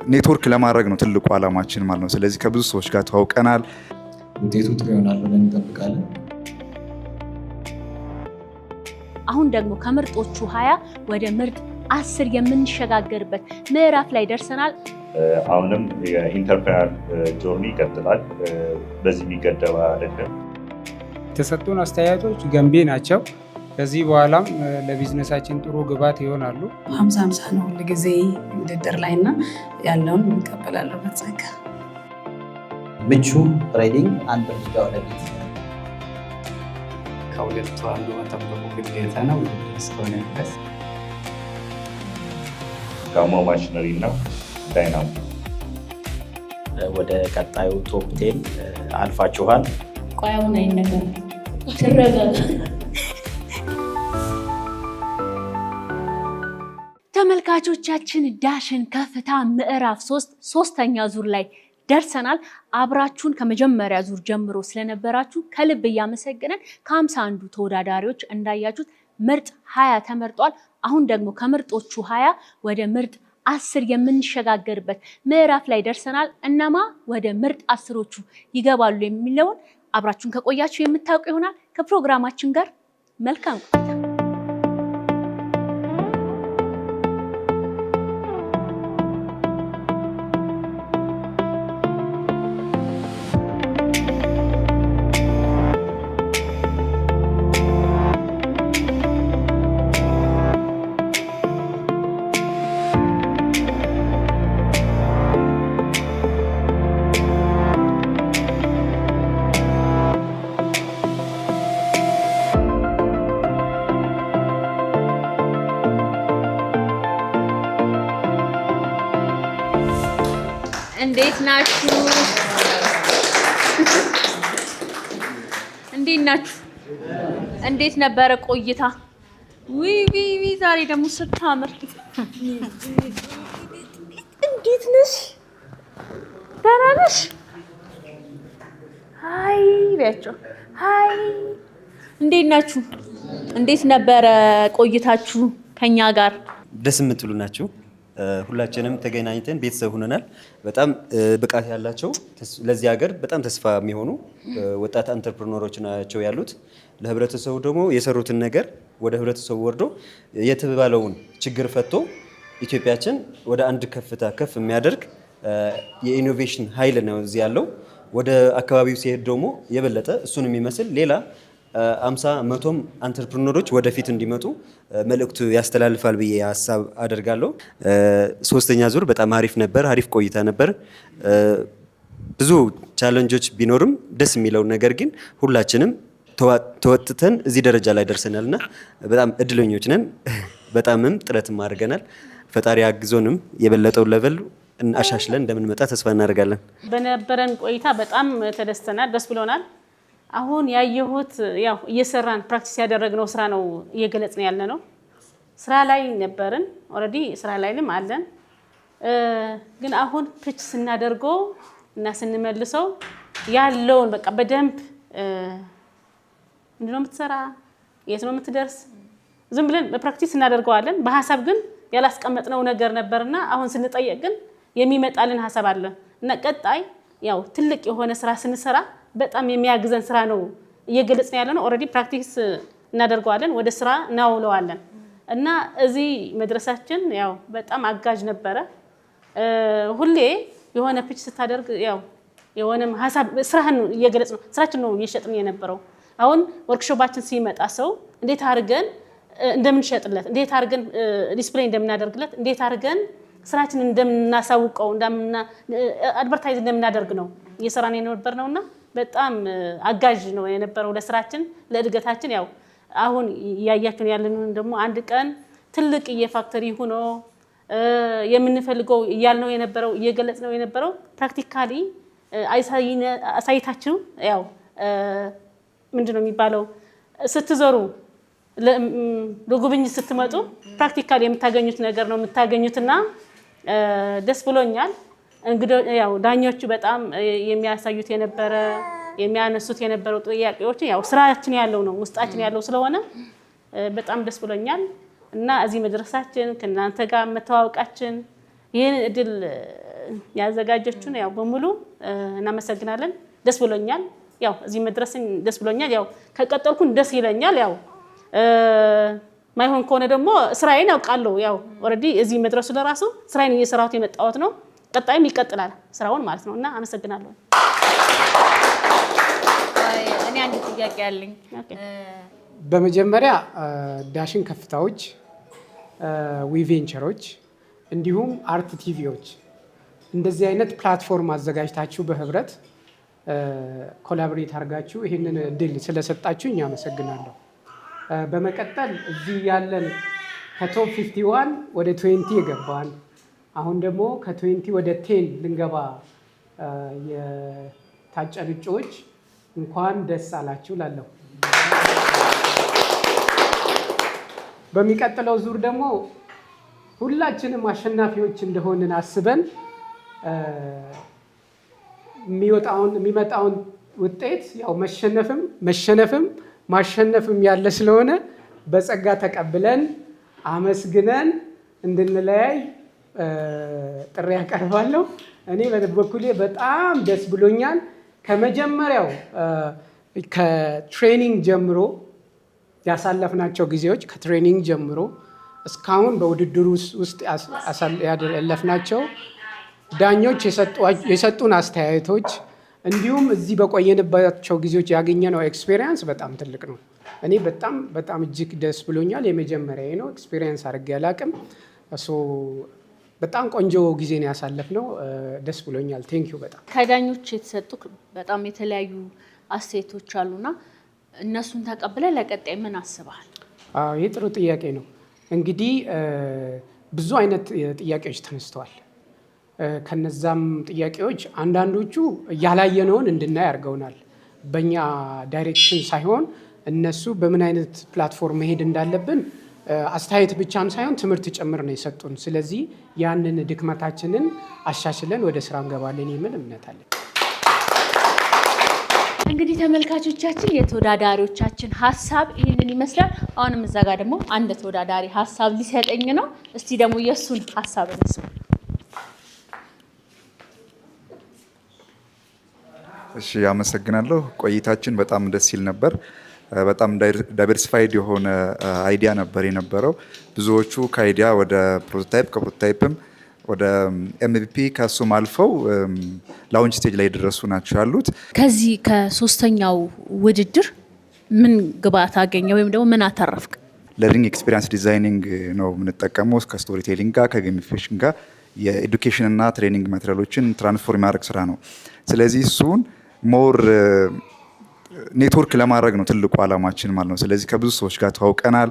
ኔትወርክ ለማድረግ ነው ትልቁ ዓላማችን ማለት ነው። ስለዚህ ከብዙ ሰዎች ጋር ተዋውቀናል። ውጤቱ ጥሩ ይሆናል ብለን እንጠብቃለን። አሁን ደግሞ ከምርጦቹ 20 ወደ ምርጥ 10 የምንሸጋገርበት ምዕራፍ ላይ ደርሰናል። አሁንም የኢንተርፕረነር ጆርኒ ይቀጥላል። በዚህ የሚገደብ አይደለም። የተሰጡን አስተያየቶች ገንቢ ናቸው። ከዚህ በኋላም ለቢዝነሳችን ጥሩ ግብዓት ይሆናሉ። 50-50 ነው ሁልጊዜ ውድድር ላይ እና ያለውን እንቀበላለን በጸጋ። ምቹ ትሬዲንግ አንድ እርምጃ ወደፊት። ከሁለቱ አንዱ መጠበቁ ግዴታ ነው እስከሆነ ድረስ። ጋሞ ማሽነሪ እና ዳይናሞ ወደ ቀጣዩ ቶፕ 10 አልፋችኋል። ቆያውን አይነገር ተረጋጋ። ተመልካቾቻችን ዳሽን ከፍታ ምዕራፍ 3 ሶስተኛ ዙር ላይ ደርሰናል። አብራችሁን ከመጀመሪያ ዙር ጀምሮ ስለነበራችሁ ከልብ እያመሰገነን ከ51 ተወዳዳሪዎች እንዳያችሁት ምርጥ 20 ተመርጧል። አሁን ደግሞ ከምርጦቹ 20 ወደ ምርጥ 10 የምንሸጋገርበት ምዕራፍ ላይ ደርሰናል። እነማ ወደ ምርጥ 10ዎቹ ይገባሉ የሚለውን አብራችሁን ከቆያችሁ የምታውቁ ይሆናል። ከፕሮግራማችን ጋር መልካም ቆይታ። እንዴት ናችሁ? እንዴት ነበረ ቆይታ? ዊ ዛሬ ደግሞ ስታምር። እንዴት ነሽ? ደህና ነሽ? ሃይ ቢያቸው። ሃይ እንዴት ናችሁ? እንዴት ነበረ ቆይታችሁ ከኛ ጋር? ደስ የምትሉ ናችሁ። ሁላችንም ተገናኝተን ቤተሰብ ሆነናል። በጣም ብቃት ያላቸው ለዚህ ሀገር በጣም ተስፋ የሚሆኑ ወጣት አንተርፕረነሮች ናቸው ያሉት። ለህብረተሰቡ ደግሞ የሰሩትን ነገር ወደ ህብረተሰቡ ወርዶ የተባለውን ችግር ፈቶ ኢትዮጵያችን ወደ አንድ ከፍታ ከፍ የሚያደርግ የኢኖቬሽን ኃይል ነው እዚህ ያለው። ወደ አካባቢው ሲሄድ ደግሞ የበለጠ እሱን የሚመስል ሌላ 50-100 አንተርፕረነሮች ወደፊት እንዲመጡ መልእክቱ ያስተላልፋል ብዬ ሀሳብ አደርጋለሁ። ሶስተኛ ዙር በጣም አሪፍ ነበር፣ አሪፍ ቆይታ ነበር። ብዙ ቻሌንጆች ቢኖርም ደስ የሚለው ነገር ግን ሁላችንም ተወጥተን እዚህ ደረጃ ላይ ደርሰናልና በጣም እድለኞች ነን። በጣምም ጥረትም አድርገናል። ፈጣሪ አግዞንም የበለጠው ለቨል አሻሽለን እንደምንመጣ ተስፋ እናደርጋለን። በነበረን ቆይታ በጣም ተደስተናል፣ ደስ ብሎናል። አሁን ያየሁት ያው እየሰራን ፕራክቲስ ያደረግነው ስራ ነው እየገለጽን ያለ ነው። ስራ ላይ ነበርን፣ ኦልሬዲ ስራ ላይም አለን። ግን አሁን ፒች ስናደርገው እና ስንመልሰው ያለውን በቃ በደንብ ምንድነው የምትሰራ የት ነው የምትደርስ ዝም ብለን በፕራክቲስ እናደርገዋለን። በሐሳብ ግን ያላስቀመጥነው ነገር ነበርና አሁን ስንጠየቅ ግን የሚመጣልን ሐሳብ አለ እና ቀጣይ ያው ትልቅ የሆነ ስራ ስንሰራ በጣም የሚያግዘን ስራ ነው እየገለጽን ያለ ነው። ኦልሬዲ ፕራክቲስ እናደርገዋለን፣ ወደ ስራ እናውለዋለን እና እዚህ መድረሳችን ያው በጣም አጋዥ ነበረ። ሁሌ የሆነ ፒች ስታደርግ ያው የሆነም ሐሳብ ስራህን እየገለጽ ነው፣ ስራችን ነው እየሸጥን የነበረው። አሁን ወርክሾፓችን ሲመጣ ሰው እንዴት አድርገን እንደምንሸጥለት፣ እንዴት አድርገን ዲስፕሌይ እንደምናደርግለት፣ እንዴት አድርገን ስራችን እንደምናሳውቀው አድቨርታይዝ እንደምናደርግ ነው እየሰራን የነበር ነውና በጣም አጋዥ ነው የነበረው ለስራችን ለእድገታችን። ያው አሁን ያያችሁን ያለንን ደግሞ አንድ ቀን ትልቅ የፋክተሪ ሆኖ የምንፈልገው እያልነው የነበረው እየገለጽነው የነበረው ፕራክቲካሊ አሳይታችሁ ያው ምንድነው የሚባለው ስትዞሩ ለጉብኝት ስትመጡ ፕራክቲካሊ የምታገኙት ነገር ነው የምታገኙትና ደስ ብሎኛል። እንግዲህ ያው ዳኞቹ በጣም የሚያሳዩት የነበረ የሚያነሱት የነበረው ጥያቄዎች ያው ስራችን ያለው ነው ውስጣችን ያለው ስለሆነ በጣም ደስ ብሎኛል እና እዚህ መድረሳችን ከእናንተ ጋር መተዋወቃችን ይሄን እድል ያዘጋጀችውን ያው በሙሉ እናመሰግናለን። ደስ ብሎኛል። ያው እዚህ መድረስን ደስ ብሎኛል። ያው ከቀጠልኩን ደስ ይለኛል። ያው ማይሆን ከሆነ ደግሞ ስራዬን አውቃለሁ። ያው ኦሬዲ እዚህ መድረሱ ለራሱ ስራዬን እየሰራሁት የመጣሁት ነው። ቀጣይም ይቀጥላል ስራውን ማለት ነውና አመሰግናለሁ። እኔ አንድ ጥያቄ አለኝ። በመጀመሪያ ዳሽን ከፍታዎች፣ ዊቬንቸሮች እንዲሁም አርት ቲቪዎች እንደዚህ አይነት ፕላትፎርም አዘጋጅታችሁ በህብረት ኮላቦሬት አድርጋችሁ ይህንን እድል ስለሰጣችሁኝ አመሰግናለሁ። በመቀጠል እዚህ ያለን ከቶፕ 51 ወደ 20 የገባን አሁን ደግሞ ከ20 ወደ 10 ልንገባ የታጨን እጩዎች እንኳን ደስ አላችሁ ላለሁ። በሚቀጥለው ዙር ደግሞ ሁላችንም አሸናፊዎች እንደሆንን አስበን የሚመጣውን ውጤት ያው መሸነፍም ማሸነፍም ያለ ስለሆነ በጸጋ ተቀብለን አመስግነን እንድንለያይ ጥሪ ያቀርባለሁ። እኔ በበኩሌ በጣም ደስ ብሎኛል። ከመጀመሪያው ከትሬኒንግ ጀምሮ ያሳለፍናቸው ጊዜዎች ከትሬኒንግ ጀምሮ እስካሁን በውድድሩ ውስጥ ያለፍናቸው ዳኞች የሰጡን አስተያየቶች እንዲሁም እዚህ በቆየንባቸው ጊዜዎች ያገኘነው ኤክስፔሪየንስ በጣም ትልቅ ነው። እኔ በጣም እጅግ ደስ ብሎኛል። የመጀመሪያ ነው ኤክስፔሪየንስ አድርጌ አላቅም። በጣም ቆንጆ ጊዜ ነው ያሳለፍነው። ደስ ብሎኛል። ቴንኪዩ በጣም ከዳኞች የተሰጡ በጣም የተለያዩ አስተያየቶች አሉና እነሱን ተቀብለ ለቀጣይ ምን አስበሃል? ይህ ጥሩ ጥያቄ ነው። እንግዲህ ብዙ አይነት ጥያቄዎች ተነስተዋል። ከነዛም ጥያቄዎች አንዳንዶቹ ያላየነውን እንድናይ አድርገውናል። በእኛ ዳይሬክሽን ሳይሆን እነሱ በምን አይነት ፕላትፎርም መሄድ እንዳለብን አስተያየት ብቻም ሳይሆን ትምህርት ጭምር ነው የሰጡን። ስለዚህ ያንን ድክመታችንን አሻሽለን ወደ ስራ እንገባለን የሚል እምነት አለን። እንግዲህ ተመልካቾቻችን የተወዳዳሪዎቻችን ሀሳብ ይህንን ይመስላል። አሁንም እዛ ጋር ደግሞ አንድ ተወዳዳሪ ሀሳብ ሊሰጠኝ ነው። እስቲ ደግሞ የእሱን ሀሳብ እንስማ። እሺ፣ አመሰግናለሁ። ቆይታችን በጣም ደስ ይል ነበር። በጣም ዳይቨርሲፋይድ የሆነ አይዲያ ነበር የነበረው። ብዙዎቹ ከአይዲያ ወደ ፕሮቶታይፕ ከፕሮቶታይፕም ወደ MVP ከሱም አልፈው ላውንች ስቴጅ ላይ የደረሱ ናቸው ያሉት። ከዚህ ከሶስተኛው ውድድር ምን ግብአት አገኘ ወይም ደግሞ ምን አተረፍክ? ለርኒንግ ኤክስፒሪየንስ ዲዛይኒንግ ነው የምንጠቀመው ከስቶሪ ቴሊንግ ጋር ከጌሚፊኬሽን ጋር የኤዱኬሽን እና ትሬኒንግ ማቴሪያሎችን ትራንስፎርም የማድረግ ስራ ነው። ስለዚህ እሱን ሞር ኔትወርክ ለማድረግ ነው ትልቁ አላማችን ማለት ነው። ስለዚህ ከብዙ ሰዎች ጋር ተዋውቀናል።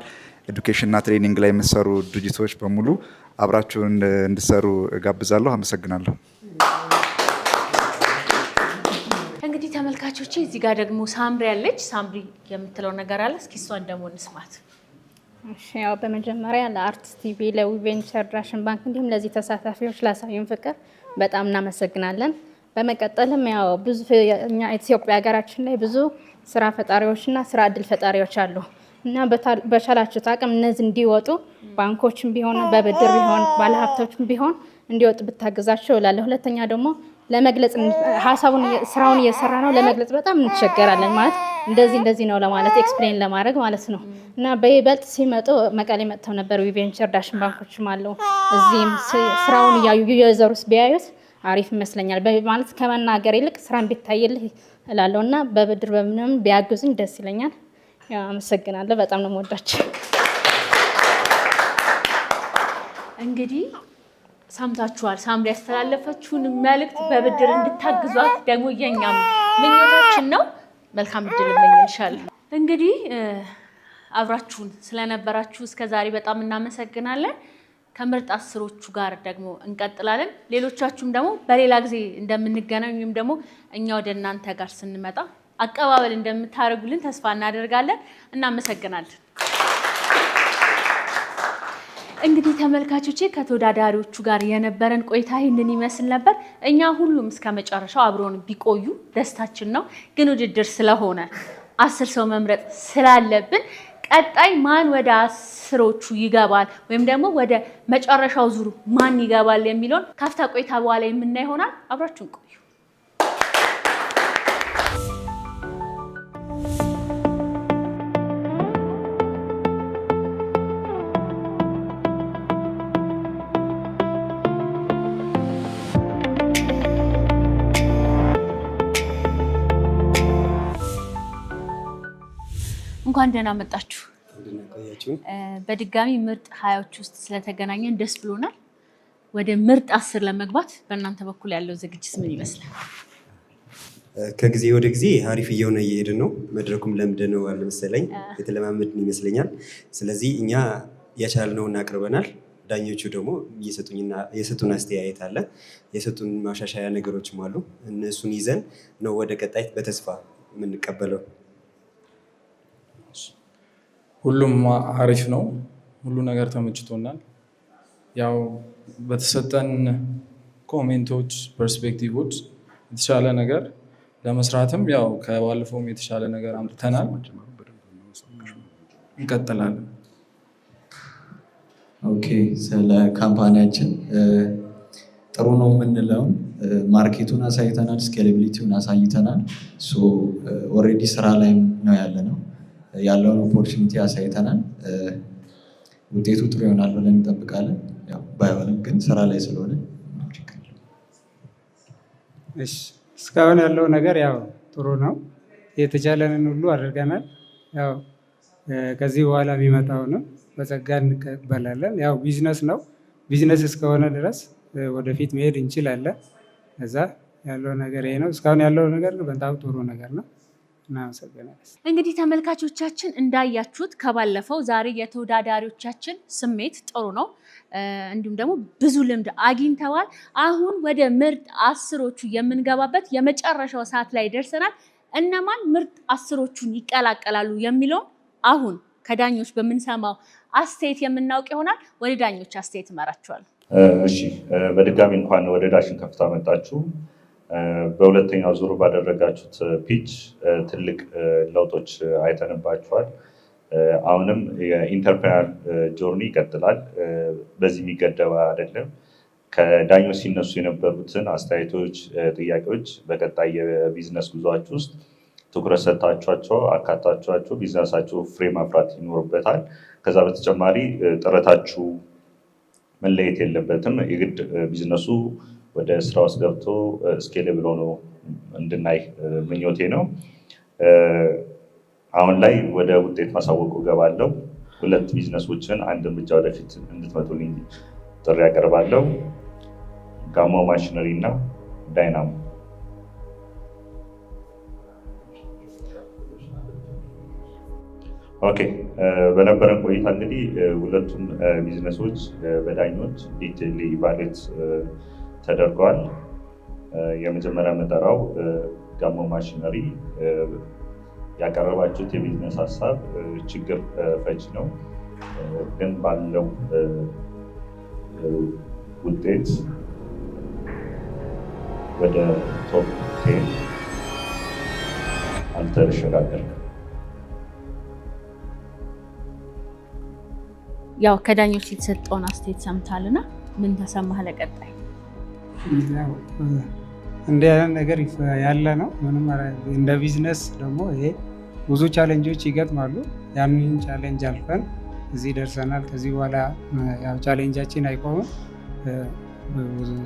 ኤዱኬሽን እና ትሬኒንግ ላይ የምትሰሩ ድርጅቶች በሙሉ አብራችሁ እንድሰሩ ጋብዛለሁ። አመሰግናለሁ። እንግዲህ ተመልካቾቼ እዚህ ጋር ደግሞ ሳምሪ ያለች። ሳምሪ የምትለው ነገር አለ። እስኪ እሷን ደግሞ እንስማት። እሺ፣ ያው በመጀመሪያ ለአርትስ ቲቪ፣ ለዊቬንቸር፣ ዳሽን ባንክ እንዲሁም ለዚህ ተሳታፊዎች ላሳዩን ፍቅር በጣም እናመሰግናለን። በመቀጠልም ያው ብዙ እኛ ኢትዮጵያ ሀገራችን ላይ ብዙ ስራ ፈጣሪዎችና ስራ እድል ፈጣሪዎች አሉ እና በቻላችሁት አቅም እነዚህ እንዲወጡ ባንኮችም ቢሆን በብድር ቢሆን ባለሀብቶችም ቢሆን እንዲወጡ ብታግዛቸው እላለሁ። ሁለተኛ ደግሞ ለመግለጽ ሀሳቡን ስራውን እየሰራ ነው ለመግለጽ በጣም እንቸገራለን። ማለት እንደዚህ ነው ለማለት ኤክስፕሌን ለማድረግ ማለት ነው እና በይበልጥ ሲመጡ መቀሌ መጥተው ነበር ዊቬንቸር ዳሽን ባንኮችም አለው። እዚህም ስራውን እያዩ የዘሩስ ቢያዩት አሪፍ ይመስለኛል። ማለት ከመናገር ይልቅ ስራን ቢታይልህ እላለሁ እና በብድር በምንም ቢያግዙኝ ደስ ይለኛል። ያው አመሰግናለሁ። በጣም ነው የምወዳቸው። እንግዲህ ሰምታችኋል። ሳምሪ ያስተላለፈችውን መልእክት በብድር እንድታግዟት ደግሞ የኛም ምኞታችን ነው። መልካም እድል እመኝልሻለሁ። እንግዲህ አብራችሁን ስለነበራችሁ እስከዛሬ በጣም እናመሰግናለን። ከምርጥ አስሮቹ ጋር ደግሞ እንቀጥላለን። ሌሎቻችሁም ደግሞ በሌላ ጊዜ እንደምንገናኝ ወይም ደግሞ እኛ ወደ እናንተ ጋር ስንመጣ አቀባበል እንደምታደርጉልን ተስፋ እናደርጋለን። እናመሰግናለን። እንግዲህ ተመልካቾቼ ከተወዳዳሪዎቹ ጋር የነበረን ቆይታ ይህንን ይመስል ነበር። እኛ ሁሉም እስከ መጨረሻው አብሮን ቢቆዩ ደስታችን ነው። ግን ውድድር ስለሆነ 10 ሰው መምረጥ ስላለብን ቀጣይ ማን ወደ አስሮቹ ይገባል ወይም ደግሞ ወደ መጨረሻው ዙር ማን ይገባል የሚለውን ካፍታ ቆይታ በኋላ የምናይ ይሆናል። አብራችሁን ቆዩ። እንኳን ደህና መጣችሁ። በድጋሚ ምርጥ 20ዎች ውስጥ ስለተገናኘን ደስ ብሎናል። ወደ ምርጥ 10 ለመግባት በእናንተ በኩል ያለው ዝግጅት ምን ይመስላል? ከጊዜ ወደ ጊዜ አሪፍ እየሆነ እየሄድን ነው። መድረኩም ለምደነዋል መሰለኝ፣ የተለማመድን ይመስለኛል። ስለዚህ እኛ የቻልነውን አቅርበናል። ዳኞቹ ደግሞ የሰጡን አስተያየት አለ፣ የሰጡን ማሻሻያ ነገሮችም አሉ። እነሱን ይዘን ነው ወደ ቀጣይ በተስፋ የምንቀበለው። ሁሉም አሪፍ ነው። ሁሉ ነገር ተመችቶናል። ያው በተሰጠን ኮሜንቶች፣ ፐርስፔክቲቮች የተሻለ ነገር ለመስራትም ያው ከባለፈውም የተሻለ ነገር አምጥተናል። እንቀጥላለን። ኦኬ፣ ስለ ካምፓኒያችን ጥሩ ነው የምንለውን ማርኬቱን አሳይተናል፣ ስኬሌቢሊቲውን አሳይተናል። ኦልሬዲ ስራ ላይ ነው ያለ ነው ያለውን ኦፖርቹኒቲ አሳይተናል። ውጤቱ ጥሩ ይሆናል ብለን እንጠብቃለን። ባይሆንም ግን ስራ ላይ ስለሆነ እስካሁን ያለው ነገር ያው ጥሩ ነው። የተቻለንን ሁሉ አድርገናል። ያው ከዚህ በኋላ የሚመጣውንም በጸጋ እንቀበላለን። ያው ቢዝነስ ነው። ቢዝነስ እስከሆነ ድረስ ወደፊት መሄድ እንችላለን። እዛ ያለው ነገር ይሄ ነው። እስካሁን ያለው ነገር በጣም ጥሩ ነገር ነው። እንግዲህ ተመልካቾቻችን እንዳያችሁት ከባለፈው ዛሬ የተወዳዳሪዎቻችን ስሜት ጥሩ ነው። እንዲሁም ደግሞ ብዙ ልምድ አግኝተዋል። አሁን ወደ ምርጥ 10ዎቹ የምንገባበት የመጨረሻው ሰዓት ላይ ደርሰናል። እነማን ምርጥ 10ዎቹን ይቀላቀላሉ የሚለውን አሁን ከዳኞች በምንሰማው አስተያየት የምናውቅ ይሆናል። ወደ ዳኞች አስተያየት እመራችኋለሁ። እሺ፣ በድጋሚ እንኳን ወደ ዳሽን ከፍታ መጣችሁ። በሁለተኛው ዙር ባደረጋችሁት ፒች ትልቅ ለውጦች አይተንባችኋል። አሁንም የኢንተርፕረነር ጆርኒ ይቀጥላል። በዚህ የሚገደብ አይደለም። ከዳኞች ሲነሱ የነበሩትን አስተያየቶች፣ ጥያቄዎች በቀጣይ የቢዝነስ ጉዟችሁ ውስጥ ትኩረት ሰጥታችኋቸው አካታችኋቸው ቢዝነሳችሁ ፍሬ ማፍራት ይኖርበታል። ከዛ በተጨማሪ ጥረታችሁ መለየት የለበትም። የግድ ቢዝነሱ ወደ ስራ ውስጥ ገብቶ ስኬሌብል ሆኖ እንድናይ ምኞቴ ነው። አሁን ላይ ወደ ውጤት ማሳወቁ ገባለሁ። 2 ቢዝነሶችን አንድ እርምጃ ወደፊት እንድትመጡልኝ ጥሪ ያቀርባለሁ። ጋሞ ማሽነሪ እና ዳይናሞ። ኦኬ፣ በነበረን ቆይታ እንግዲህ ሁለቱም ቢዝነሶች በዳኞች ዲቴይል ኢቫሉዌት ተደርገዋል። የመጀመሪያ መጠራው ጋሞ ማሽነሪ ያቀረባችሁት የቢዝነስ ሀሳብ ችግር ፈች ነው፣ ግን ባለው ውጤት ወደ ቶፕ 10 አልተሸጋገርንም። ያው ከዳኞች የተሰጠውን አስተያየት ሰምታልና ምን ተሰማህ? ለቀጣይ እንደ ነገር ያለ ነው። ምንም እንደ ቢዝነስ ደግሞ ይሄ ብዙ ቻሌንጆች ይገጥማሉ። ያንን ቻሌንጅ አልፈን እዚህ ደርሰናል። ከዚህ በኋላ ያው ቻሌንጃችን አይቆምም።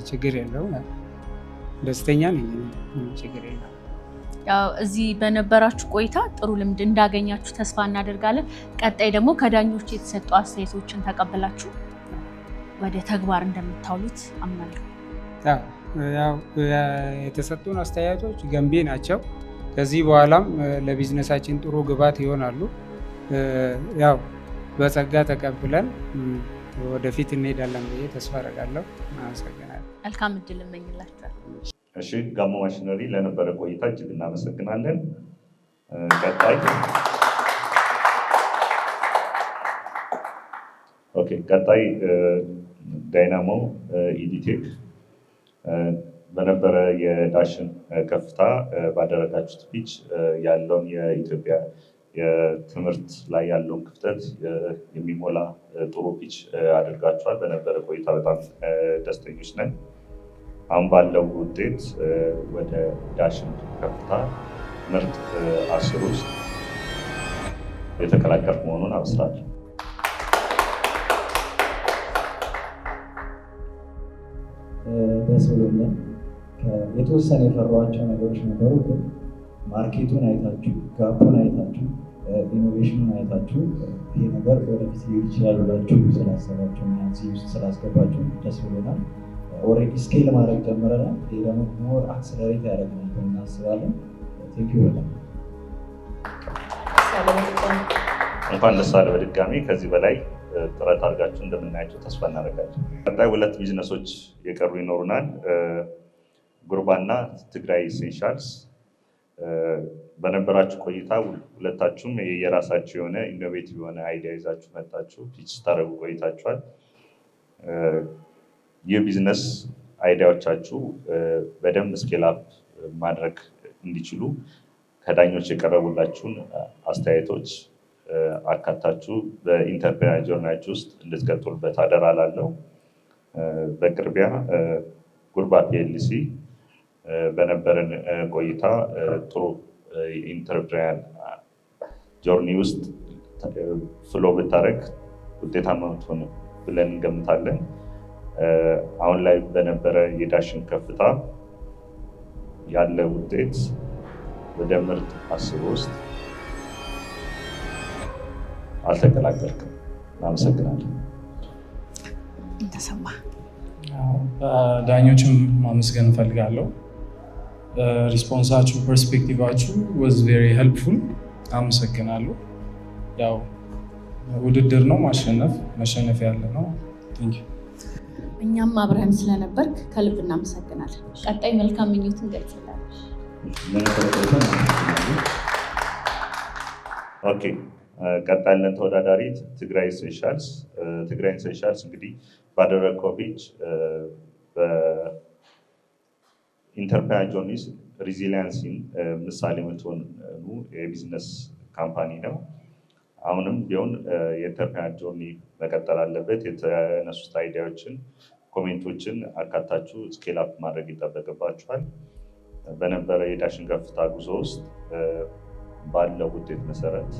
ችግር የለውም። ደስተኛ ነኝ። ችግር የለውም። ያው እዚህ በነበራችሁ ቆይታ ጥሩ ልምድ እንዳገኛችሁ ተስፋ እናደርጋለን። ቀጣይ ደግሞ ከዳኞች የተሰጡ አስተያየቶችን ተቀበላችሁ ወደ ተግባር እንደምታውሉት አምናለሁ። ያው የተሰጡን አስተያየቶች ገንቢ ናቸው። ከዚህ በኋላም ለቢዝነሳችን ጥሩ ግብዓት ይሆናሉ። ያው በጸጋ ተቀብለን ወደፊት እንሄዳለን ብዬ ተስፋ አደርጋለሁ። አመሰግናለሁ። መልካም እድል እመኝላችኋለሁ። እሺ፣ ጋሞ ማሽነሪ ለነበረ ቆይታ እጅግ እናመሰግናለን። ቀጣይ ዳይናሞ ኢዲቴክ በነበረ የዳሽን ከፍታ ባደረጋችሁት ፒች ያለውን የኢትዮጵያ የትምህርት ላይ ያለውን ክፍተት የሚሞላ ጥሩ ፒች አድርጋችኋል። በነበረ ቆይታ በጣም ደስተኞች ነን። አሁን ባለው ውጤት ወደ ዳሽን ከፍታ ምርጥ 10 ውስጥ የተቀላቀልኩ መሆኑን አብስራለሁ። ደስ ብሎኛል። የተወሰነ የፈሯቸው ነገሮች ነበሩ፣ ግን ማርኬቱን አይታችሁ፣ ጋፑን አይታችሁ፣ ኢኖቬሽኑን አይታችሁ ይሄ ነገር ወደፊት ሊሄድ ይችላል ብላችሁ ስላሰባችሁ እና እዚህ ውስጥ ስላስገባችሁ ደስ ብሎናል። ኦልሬዲ ስኬል ማድረግ ጀምረናል። ይሄ ደግሞ ሞር አክሰለሬት ያደርገናል ብለን እናስባለን። ቴንኪው በጣም እንኳን ደስ አለ በድጋሚ። ከዚህ በላይ ጥረት አድርጋችሁ እንደምናያቸው ተስፋ እናደርጋለን። ቀጣይ 2 ቢዝነሶች የቀሩ ይኖሩናል። ጉርባና ትግራይ ኢሴንሻልስ። በነበራችሁ ቆይታ ሁለታችሁም የራሳችሁ የሆነ ኢኖቬቲቭ የሆነ አይዲያ ይዛችሁ መጣችሁ ፒች ስታደርጉ ቆይታችኋል። ይህ ቢዝነስ አይዲያዎቻችሁ በደንብ ስኬል አፕ ማድረግ እንዲችሉ ከዳኞች የቀረቡላችሁን አስተያየቶች አካታችሁ በኢንተርፕራይዝ ጆርናችሁ ውስጥ እንድትቀጥሉበት አደራ እላለሁ። በቅርቢያ ጉርባ ፒኤልሲ በነበረን ቆይታ ጥሩ ኢንተርፕራይዝ ጆርኒ ውስጥ ፍሎ ብታደርግ ውጤታማ ምትሆን ብለን እንገምታለን። አሁን ላይ በነበረ የዳሽን ከፍታ ያለ ውጤት ወደ ምርጥ 10 ውስጥ አልተቀላቀልክም። አመሰግናለሁ። ተሰማ ዳኞችም ማመስገን እንፈልጋለሁ። ሪስፖንሳችሁ፣ ፐርስፔክቲቫችሁ ዋዝ ቬሪ ሄልፕፉል። አመሰግናለሁ። ያው ውድድር ነው፣ መሸነፍ ያለ ነው። ቴንክ ዩ። እኛም አብረን ስለነበርክ ከልብ እናመሰግናለን። ቀጣይ መልካም ምኞትን ገልጽላለን። ኦኬ፣ ቀጣይ ያለን ተወዳዳሪ ትግራይ ኢሴንሻልስ። ትግራይ ኢሴንሻልስ እንግዲህ ባደረገው ፒች በኢንተርፕራይዝ ጆርኒስ ሪዚሊያንሲን ምሳሌ የምትሆኑ የቢዝነስ ካምፓኒ ነው። አሁንም ቢሆን የኢንተርፕራይዝ ጆርኒ መቀጠል አለበት። የተነሱት አይዲያዎችን፣ ኮሜንቶችን አካታችሁ ስኬል አፕ ማድረግ ይጠበቅባችኋል። በነበረ የዳሽን ከፍታ ጉዞ ውስጥ ባለው ውጤት መሰረት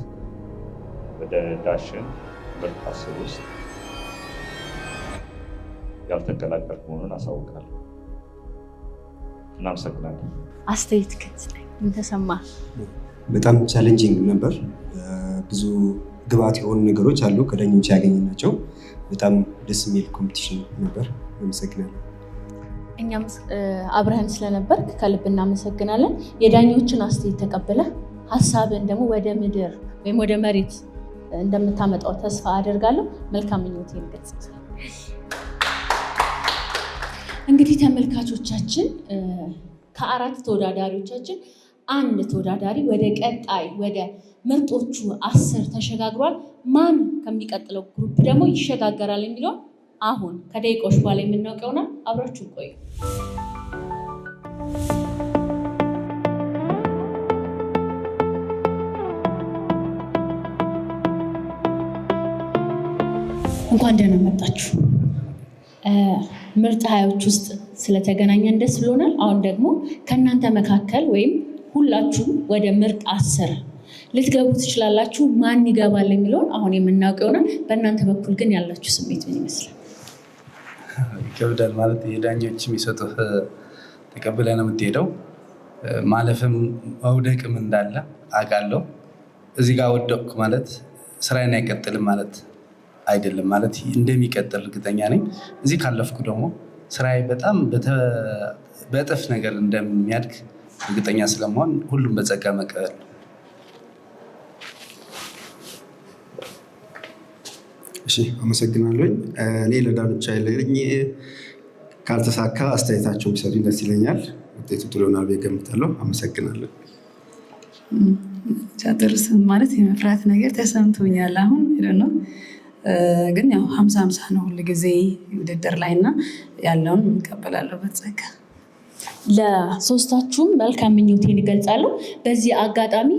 ወደ ዳሽን ምርጥ 10 ውስጥ ያልተቀላቀልኩ መሆኑን አሳውቃለሁ። እናመሰግናለን። አስተያየት ምን ተሰማ? በጣም ቻሌንጂንግ ነበር። ብዙ ግብአት የሆኑ ነገሮች አሉ ከዳኞች ያገኘናቸው። በጣም ደስ የሚል ኮምፒቲሽን ነበር። አመሰግናለሁ። እኛም አብረህን ስለነበርክ ከልብ እናመሰግናለን። የዳኞችን አስተያየት ተቀብለ ሀሳብን ደግሞ ወደ ምድር ወይም ወደ መሬት እንደምታመጣው ተስፋ አደርጋለሁ። መልካም ምኞቴን እገልጻለሁ። እንግዲህ ተመልካቾቻችን ከ4 ተወዳዳሪዎቻችን 1 ተወዳዳሪ ወደ ቀጣይ ወደ ምርጦቹ 10 ተሸጋግሯል። ማን ከሚቀጥለው ግሩፕ ደግሞ ይሸጋገራል የሚለውን አሁን ከደቂቃዎች በኋላ የምናውቅ ይሆናል። አብራችሁ ቆዩ። እንኳን ደህና መጣችሁ። ምርጥ 20ዎች ውስጥ ስለተገናኘን ደስ ብሎናል። አሁን ደግሞ ከእናንተ መካከል ወይም ሁላችሁም ወደ ምርጥ 10 ልትገቡ ትችላላችሁ። ማን ይገባል የሚለውን አሁን የምናውቅ ይሆናል። በእናንተ በኩል ግን ያላችሁ ስሜት ምን ይመስላል? ይከብዳል ማለት የዳኞች የሚሰጡህ ተቀብለህ ነው የምትሄደው። ማለፍም መውደቅም እንዳለ አውቃለሁ። እዚህ ጋር ወደቅኩ ማለት ስራዬን አይቀጥልም ማለት አይደለም፣ ማለት እንደሚቀጥል እርግጠኛ ነኝ። እዚህ ካለፍኩ ደግሞ ስራዬ በጣም በእጥፍ ነገር እንደሚያድግ እርግጠኛ ስለመሆን ሁሉም በጸጋ መቀበል ነው። እሺ፣ አመሰግናለሁ። እኔ ለዳኞች አይለኝ ካልተሳካ አስተያየታቸውን ቢሰጡኝ ደስ ይለኛል። ውጤቱ ጥሩ ይሆናል ብዬ እገምታለሁ። አመሰግናለሁ። ቻተርስን ማለት የመፍራት ነገር ተሰምቶኛል። አሁን ነው ግን ያው 50-50 ነው ሁል ጊዜ ውድድር ላይ እና ያለውን እንቀበላለሁ በጸጋ። ለሶስታችሁም መልካም ምኞቴን እገልጻለሁ። በዚህ አጋጣሚ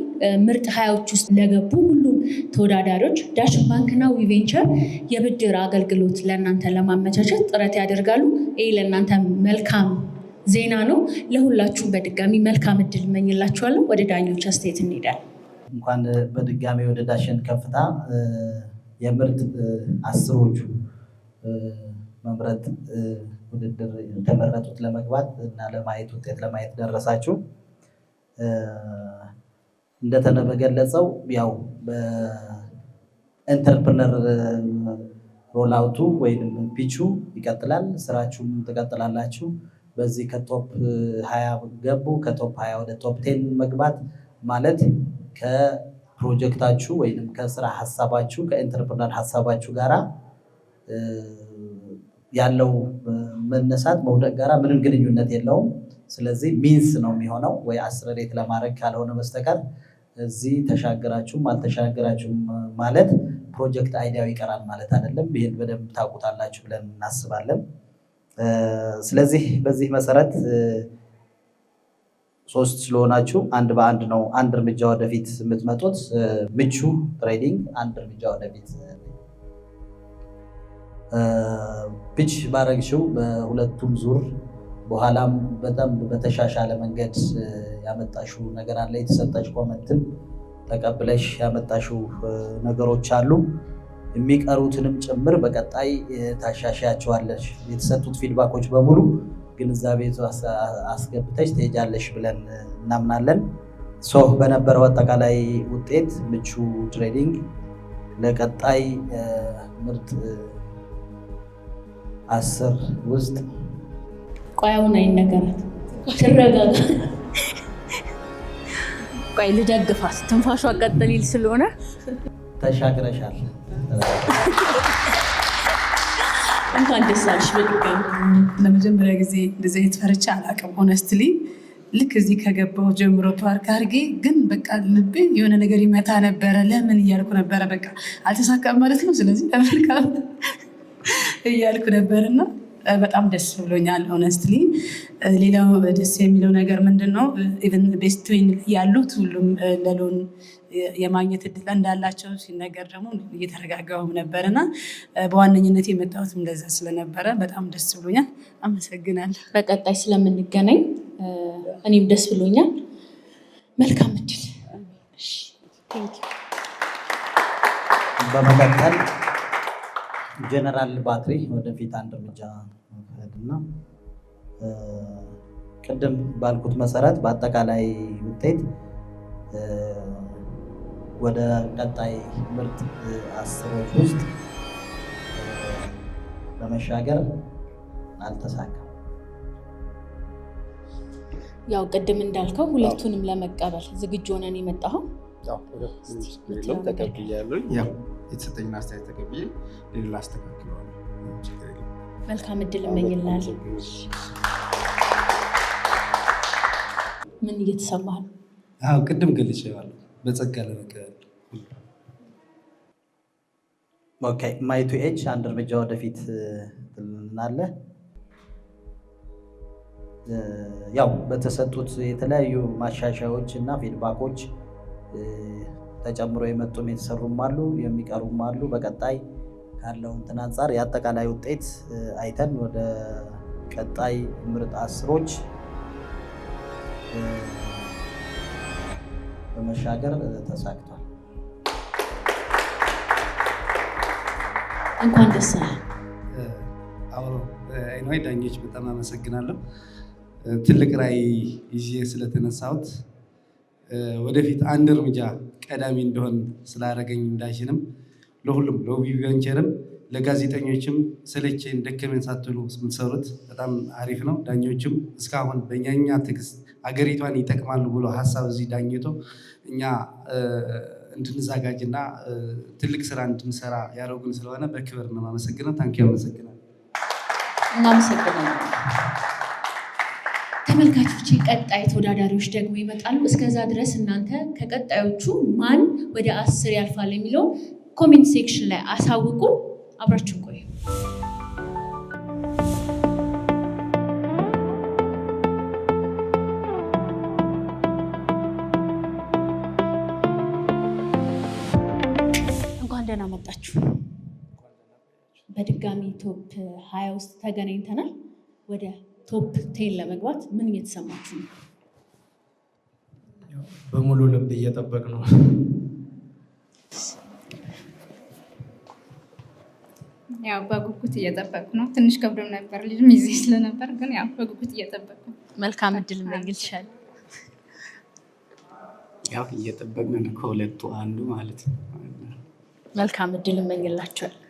ምርጥ 20ዎች ውስጥ ለገቡ ሁሉም ተወዳዳሪዎች ዳሽን ባንክና ዊቬንቸር የብድር አገልግሎት ለእናንተ ለማመቻቸት ጥረት ያደርጋሉ። ይህ ለእናንተ መልካም ዜና ነው። ለሁላችሁም በድጋሚ መልካም እድል እመኝላችኋለሁ። ወደ ዳኞች አስተያየት እንሄዳለን። እንኳን በድጋሚ ወደ ዳሽን ከፍታ የምርጥ 10ዎቹ መምረጥ ውድድር የተመረጡት ለመግባት እና ለማየት ውጤት ለማየት ደረሳችሁ። እንደተገለጸው ያው በኢንተርፕረነር ሮልአውቱ ወይም ፒቹ ይቀጥላል። ስራችሁም ትቀጥላላችሁ። በዚህ ከቶፕ 20 ገቡ። ከቶፕ 20 ወደ ቶፕ 10 መግባት ማለት ከፕሮጀክታችሁ ወይም ከስራ ሀሳባችሁ ከኢንተርፕረነር ሀሳባችሁ ጋራ ያለው መነሳት መውደቅ ጋራ ምንም ግንኙነት የለውም። ስለዚህ ሚንስ ነው የሚሆነው ወይ አስረሬት ለማድረግ ካልሆነ በስተቀር እዚህ ተሻገራችሁም አልተሻገራችሁም ማለት ፕሮጀክት አይዲያው ይቀራል ማለት አይደለም። ይሄን በደንብ ታውቁታላችሁ ብለን እናስባለን። ስለዚህ በዚህ መሰረት 3 ስለሆናችሁ አንድ በአንድ ነው አንድ እርምጃ ወደፊት የምትመጡት። ምቹ ትሬዲንግ አንድ እርምጃ ወደፊት ፒች ባረግሽው በሁለቱም ዙር በኋላም በጣም በተሻሻለ መንገድ ያመጣሽው ነገር አለ። የተሰጠሽ ኮመንትም ተቀብለሽ ያመጣሽው ነገሮች አሉ። የሚቀሩትንም ጭምር በቀጣይ ታሻሻያቸዋለሽ። የተሰጡት ፊድባኮች በሙሉ ግንዛቤ አስገብተሽ ትሄጃለሽ ብለን እናምናለን። በነበረው አጠቃላይ ውጤት ምቹ ትሬዲንግ ለቀጣይ ምርጥ 10 ውስጥ ቆያውን አይነገራት ትረጋጋ። ቆይ ልደግፋት፣ ትንፋሿ ቀጥል ይል ስለሆነ ተሻግረሻል። እንኳን ደስ አለሽ። በድጋሚ ለመጀመሪያ ጊዜ እንደዚህ አይነት ፈርቻ አላውቅም። ሆነስትሊ ልክ እዚህ ከገባሁ ጀምሮ ፓርክ አድርጌ ግን በቃ ልቤ የሆነ ነገር ይመታ ነበረ። ለምን እያልኩ ነበረ። በቃ አልተሳካም ማለት ነው። ስለዚህ ለመልካም እያልኩ ነበርና በጣም ደስ ብሎኛል። ሆነስትሊ ሌላው ደስ የሚለው ነገር ምንድን ነው? ኢቨን ቤስት ትዊን ያሉት ሁሉም ለሎን የማግኘት እድል እንዳላቸው ሲነገር ደግሞ እየተረጋጋሁም ነበርና በዋነኝነት የመጣሁትም እንደዛ ስለነበረ በጣም ደስ ብሎኛል። አመሰግናለሁ። በቀጣይ ስለምንገናኝ እኔም ደስ ብሎኛል። መልካም እድል። በመቀጠል ጀነራል ባትሪ ወደፊት አንድ እርምጃ እና ቅድም ባልኩት መሰረት በአጠቃላይ ውጤት ወደ ቀጣይ ምርጥ 10ዎች ውስጥ ለመሻገር አልተሳካም። ያው ቅድም እንዳልከው ሁለቱንም ለመቀበል ዝግጁ ሆነን የመጣኸው ተቀብያለሁ። ያው የተሰጠኝን አስተያየት ተቀብዬ ሌላ አስተካክለዋለሁ። መልካም እድል እመኝልሃለሁ። ምን እየተሰማህ ነው? አዎ ቅድም ገልጬዋለሁ። በጸጋ ለመቀበል ኦኬ። ማይ ቱ ኤጅ አንድ እርምጃ ወደፊት ትልናለህ። ያው በተሰጡት የተለያዩ ማሻሻያዎች እና ፊድባኮች ተጨምሮ የመጡም የተሰሩም አሉ የሚቀሩም አሉ። በቀጣይ ካለው እንትን አንጻር የአጠቃላይ ውጤት አይተን ወደ ቀጣይ ምርጥ 10ዎች በመሻገር ተሳክቷል። እንኳን ደስ አለህ። ኤኒዌይ ዳኞች በጣም አመሰግናለሁ። ትልቅ ራዕይ ይዤ ስለተነሳሁት ወደፊት አንድ እርምጃ ቀዳሚ እንደሆን ስላደረገኝ ዳሽንም ለሁሉም ለዊቬንቸርም ለጋዜጠኞችም ሰለቸን ደከመን ሳትሉ የምትሰሩት በጣም አሪፍ ነው። ዳኞችም እስካሁን በእኛኛ ትዕግስት አገሪቷን ይጠቅማሉ ብሎ ሀሳብ እዚህ ዳኝቶ እኛ እንድንዘጋጅና ትልቅ ስራ እንድንሰራ ያደረጉን ስለሆነ በክብር ነው የማመሰግነው። ታንኪ አመሰግናለሁ። እናመሰግናለን። ተመልካቾች ቀጣይ ተወዳዳሪዎች ደግሞ ይመጣሉ። እስከዛ ድረስ እናንተ ከቀጣዮቹ ማን ወደ 10 ያልፋል የሚለው ኮሜንት ሴክሽን ላይ አሳውቁ። አብራችሁን ቆዩ። በድጋሚ ቶፕ 20 ውስጥ ተገናኝተናል። ወደ ቶፕ 10 ለመግባት ምን እየተሰማችሁ ነው? በሙሉ ልብ እየጠበቅ ነው። ያው በጉጉት እየጠበቅኩ ነው። ትንሽ ከብዶም ነበር ልጅም ይዜ ስለነበር፣ ግን ያው በጉጉት እየጠበቅኩ ነው። መልካም እድል እመኝልሻለሁ። ያው እየጠበቅን ነው ከሁለቱ አንዱ ማለት ነው። መልካም እድል እመኝላችኋለሁ።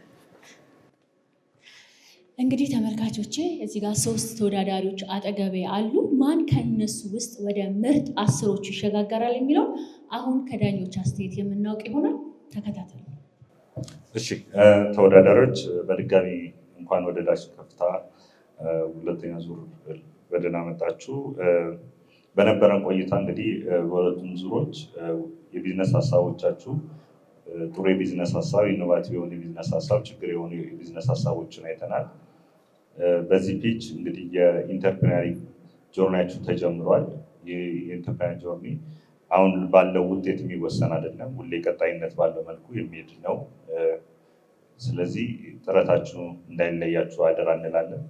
እንግዲህ ተመልካቾቼ እዚህ ጋር 3 ተወዳዳሪዎች አጠገቤ አሉ። ማን ከነሱ ውስጥ ወደ ምርጥ 10ዎቹ ይሸጋገራል የሚለው አሁን ከዳኞች አስተያየት የምናውቅ ይሆናል። ተከታተሉ። እሺ ተወዳዳሪዎች በድጋሚ እንኳን ወደ ዳሽን ከፍታ ሁለተኛ ዙር በደህና መጣችሁ። በነበረን ቆይታ እንግዲህ በሁለቱም ዙሮች የቢዝነስ ሀሳቦቻችሁ ጥሩ የቢዝነስ ሀሳብ፣ ኢኖቫቲቭ የሆነ የቢዝነስ ሀሳብ፣ ችግር የሆኑ የቢዝነስ ሀሳቦችን አይተናል። በዚህ ፒች እንግዲህ የኢንተርፕሪነሪ ጆርኒያችሁ ተጀምሯል። የኢንተርፕሪነሪ ጆርኒ አሁን ባለው ውጤት የሚወሰን አይደለም፣ ሁሌ ቀጣይነት ባለው መልኩ የሚሄድ ነው። ስለዚህ ጥረታችሁ እንዳይለያችሁ አደራ እንላለን።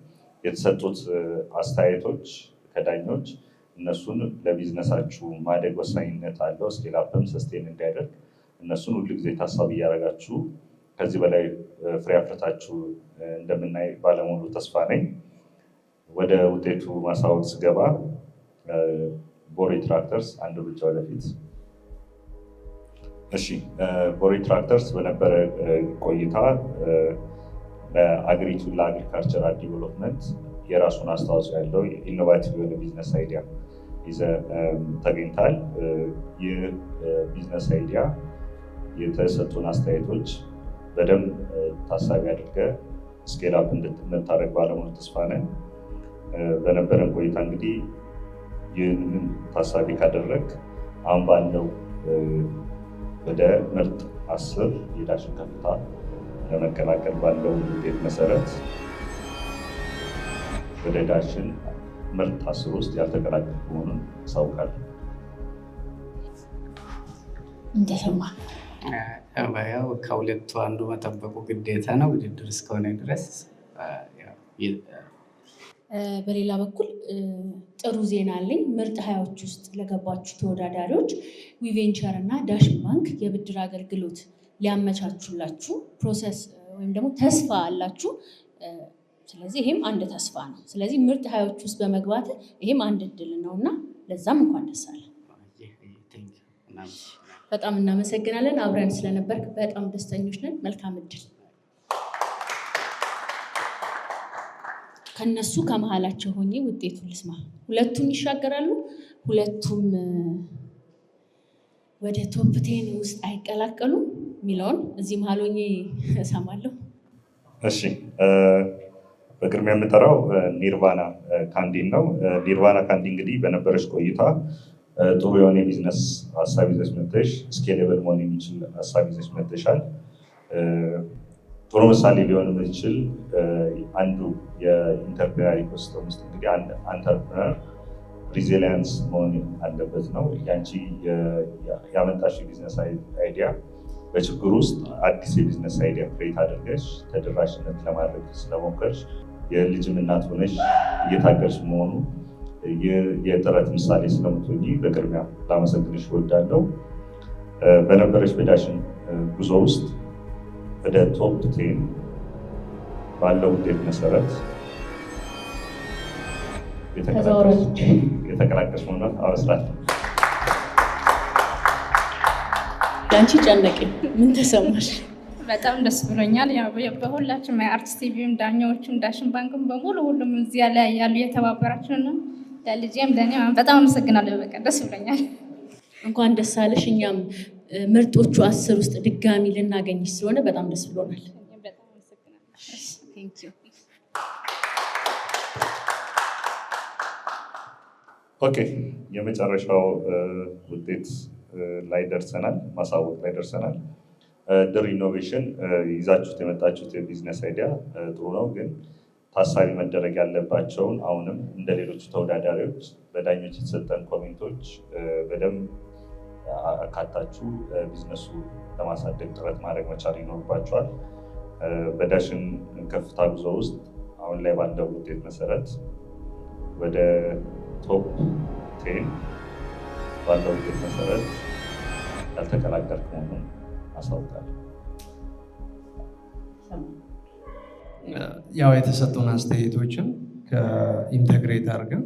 የተሰጡት አስተያየቶች ከዳኞች እነሱን ለቢዝነሳችሁ ማደግ ወሳኝነት አለው፣ ስኬል አፕም ሰስቴን እንዲያደርግ እነሱን ሁሉ ጊዜ ታሳቢ እያደረጋችሁ ከዚህ በላይ ፍሬ አፍርታችሁ እንደምናይ ባለሙሉ ተስፋ ነኝ። ወደ ውጤቱ ማሳወቅ ስገባ ቦሬ ትራክተርስ አንድ ብቻ ወደፊት። እሺ ቦሬ ትራክተርስ በነበረ ቆይታ ለአግሪቱ ለአግሪካልቸራል ዲቨሎፕመንት የራሱን አስተዋጽኦ ያለው ኢኖቫቲቭ የሆነ ቢዝነስ አይዲያ ይዘ ተገኝታል። ይህ ቢዝነስ አይዲያ የተሰጡን አስተያየቶች በደንብ ታሳቢ አድርገ ስኬል አፕ እንድታደርግ ባለሙሉ ተስፋ ነን። በነበረን ቆይታ እንግዲህ ይህንን ታሳቢ ካደረግ አሁን ባለው ወደ ምርጥ 10 የዳሽን ከፍታ ለመቀላቀል ባለው ውጤት መሰረት ወደ ዳሽን ምርጥ 10 ውስጥ ያልተቀላቀል መሆኑን አሳውቃለሁ። እንደሰማ ያው ከሁለቱ አንዱ መጠበቁ ግዴታ ነው ውድድር እስከሆነ ድረስ። በሌላ በኩል ጥሩ ዜና አለኝ። ምርጥ 20ዎች ውስጥ ለገባችሁ ተወዳዳሪዎች ዊቬንቸር እና ዳሽን ባንክ የብድር አገልግሎት ሊያመቻቹላችሁ ፕሮሰስ ወይም ደግሞ ተስፋ አላችሁ። ስለዚህ ይሄም አንድ ተስፋ ነው። ስለዚህ ምርጥ 20ዎች ውስጥ በመግባት ይሄም አንድ እድል ነው እና ለዛም እንኳን ደስ አለ። በጣም እናመሰግናለን። አብረን ስለነበርክ በጣም ደስተኞች ነን። መልካም እድል። ከነሱ ከመሃላቸው ሆኜ ውጤቱን ልስማ። ሁለቱም ይሻገራሉ፣ ሁለቱም ወደ ቶፕ 10 ውስጥ አይቀላቀሉም የሚለውን እዚህ መሀል ሆኜ እሰማለሁ። እሺ በቅድሚያ የምጠራው ኒርቫና ካንዲን ነው። ኒርቫና ካንዲ እንግዲህ በነበረች ቆይታ ጥሩ የሆነ የቢዝነስ ሀሳብ ይዘሽ መጥተሽ ስኬሌብል መሆን የሚችል ሀሳብ ይዘሽ መጥተሻል። ጥሩ ምሳሌ ሊሆን የሚችል አንዱ የኢንተርፕሪነር ኢኮሲስተም ውስጥ እንግዲህ አንድ አንተርፕረነር ሪዚሊያንስ መሆን አለበት ነው። ያንቺ ያመጣሽ የቢዝነስ አይዲያ በችግር ውስጥ አዲስ የቢዝነስ አይዲያ ክሬት አድርገሽ ተደራሽነት ለማድረግ ስለሞከርሽ የልጅም እናት ሆነሽ እየታገልሽ መሆኑ የጥረት ምሳሌ ስለምትሆኚ በቅድሚያ ላመሰግንሽ እወዳለሁ። በነበረች በዳሽን ጉዞ ውስጥ ወደ ቶፕ 10 ባለው ውጤት መሰረት የተቀላቀልሽ መሆኗን አበስራለሁ። ለአንቺ ጨነቀኝ፣ ምን ተሰማሽ? በጣም ደስ ብሎኛል። በሁላችንም የአርቲስት ቲቪም ዳኛዎችም ዳሽን ባንክም በሙሉ ሁሉም እዚያ ላይ ያሉ የተባበራችሁ ነው። ለልጄም ለእኔ በጣም አመሰግናለሁ። በቃ ደስ ብሎኛል። እንኳን ደስ አለሽ። እኛም ምርጦቹ 10 ውስጥ ድጋሚ ልናገኝሽ ስለሆነ በጣም ደስ ብሎናል። ኦኬ፣ የመጨረሻው ውጤት ላይ ደርሰናል፣ ማሳወቅ ላይ ደርሰናል። ድር ኢኖቬሽን ይዛችሁት የመጣችሁት የቢዝነስ አይዲያ ጥሩ ነው፣ ግን ታሳቢ መደረግ ያለባቸውን አሁንም እንደ ሌሎቹ ተወዳዳሪዎች በዳኞች የተሰጠን ኮሜንቶች በደንብ አካታችሁ ቢዝነሱ ለማሳደግ ጥረት ማድረግ መቻል ይኖርባቸዋል። በዳሽን ከፍታ ጉዞ ውስጥ አሁን ላይ ባለው ውጤት መሰረት ወደ ቶፕ 10 ባለው ውጤት መሰረት ያልተቀላቀልክ መሆኑን አሳውቃለሁ። ያው የተሰጡን አስተያየቶችን ከኢንተግሬት አድርገን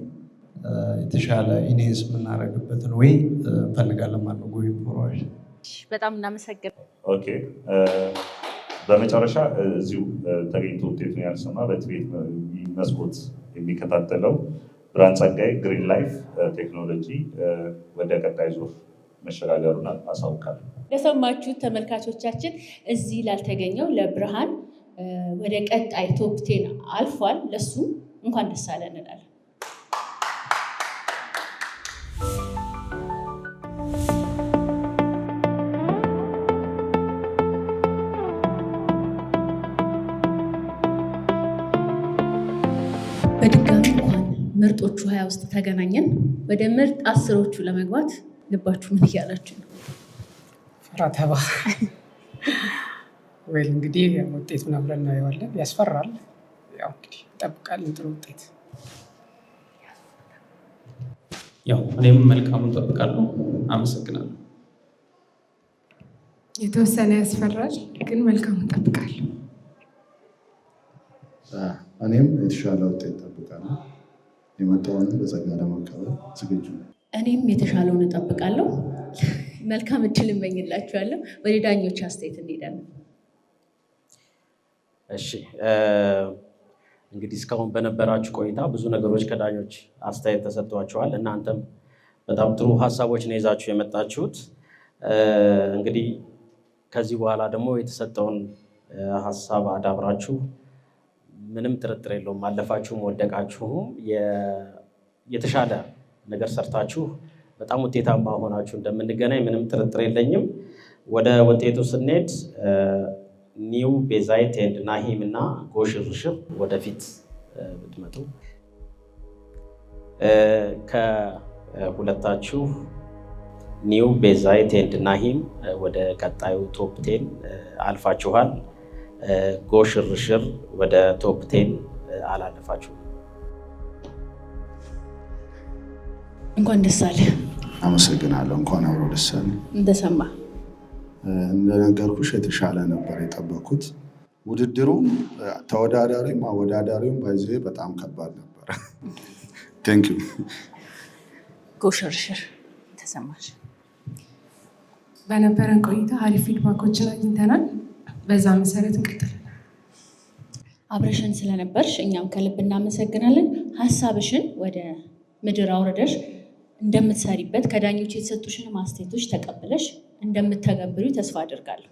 የተሻለ ኢኔንስ የምናደርግበትን ወይ እንፈልጋለን ማለት ነው። ጎይንግ ፎርዋርድ በጣም እናመሰግናለን። ኦኬ በመጨረሻ እዚሁ ተገኝቶ ውጤቱን ያልሰማ በትቤት መስኮት የሚከታተለው ብርሃን ጸጋይ ግሪን ላይፍ ቴክኖሎጂ ወደ ቀጣይ ዙር መሸጋገሩን አሳውቃለሁ። ለሰማችሁት ተመልካቾቻችን እዚህ ላልተገኘው ለብርሃን ወደ ቀጣይ ቶፕ 10 አልፏል። ለሱ እንኳን ደስ አለ እንላለን። በድጋሚ እንኳን ምርጦቹ 20 ውስጥ ተገናኘን። ወደ ምርጥ 10ዎቹ ለመግባት ልባችሁ ምን እያላችሁ ነው? ፈራ ተባ ወይ እንግዲህ ውጤቱን አብረን እናየዋለን። ያስፈራል። ያው እንግዲህ እንጠብቃለን ጥሩ ውጤት። ያው እኔም መልካሙን እንጠብቃለሁ። አመሰግናለሁ። የተወሰነ ያስፈራል፣ ግን መልካሙን እንጠብቃለሁ። እኔም የተሻለ ውጤት እጠብቃለሁ። የመጣውንም በጸጋ ለመቀበል ዝግጁ ነው። እኔም የተሻለውን እጠብቃለሁ። መልካም እድል እመኝላችኋለሁ። ወደ ዳኞች አስተያየት እንሄዳለን። እሺ እንግዲህ እስካሁን በነበራችሁ ቆይታ ብዙ ነገሮች ከዳኞች አስተያየት ተሰጥቷቸዋል። እናንተም በጣም ጥሩ ሀሳቦች ነው ይዛችሁ የመጣችሁት። እንግዲህ ከዚህ በኋላ ደግሞ የተሰጠውን ሀሳብ አዳብራችሁ ምንም ጥርጥር የለውም አለፋችሁም ወደቃችሁም የተሻለ ነገር ሰርታችሁ በጣም ውጤታማ ሆናችሁ እንደምንገናኝ ምንም ጥርጥር የለኝም። ወደ ውጤቱ ስንሄድ ኒው ቤዛይት ኤንድ ናሂም እና ጎሽርሽር ወደፊት ብትመጡ። ከሁለታችሁ ኒው ቤዛይት ኤንድ ናሂም ወደ ቀጣዩ ቶፕ 10 አልፋችኋል። ጎሽርሽር ወደ ቶፕ 10 አላለፋችሁም። እንኳን ደስ አለ። አመሰግናለሁ። እንኳን አብሮ ደስ አለ። እንደሰማ እንደነገርኩሽ የተሻለ ነበር የጠበኩት። ውድድሩም ተወዳዳሪም አወዳዳሪውም ባይዘ በጣም ከባድ ነበር። ቴንክ ዩ። ጎሽርሽር ተሰማሽ? በነበረን ቆይታ አሪፍ ፊድባኮችን አግኝተናል። በዛ መሰረት እንቀጥላለን። አብረሽን ስለነበርሽ እኛም ከልብ እናመሰግናለን። ሀሳብሽን ወደ ምድር አውርደሽ እንደምትሰሪበት ከዳኞች የተሰጡሽን አስተያየቶች ተቀብለሽ እንደምትተገብሪ ተስፋ አድርጋለሁ።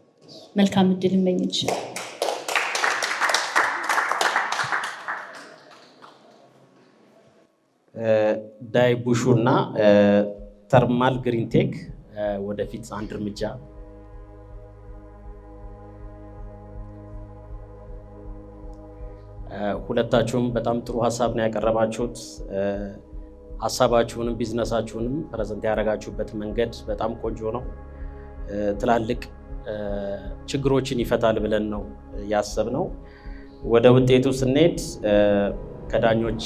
መልካም እድል እመኝልሻለሁ። ዳይ ቡሹ እና ተርማል ግሪንቴክ ወደፊት አንድ እርምጃ። ሁለታችሁም በጣም ጥሩ ሀሳብ ነው ያቀረባችሁት። ሀሳባችሁንም ቢዝነሳችሁንም ፕሬዘንት ያደረጋችሁበት መንገድ በጣም ቆንጆ ነው። ትላልቅ ችግሮችን ይፈታል ብለን ነው ያሰብነው። ወደ ውጤቱ ስንሄድ ከዳኞች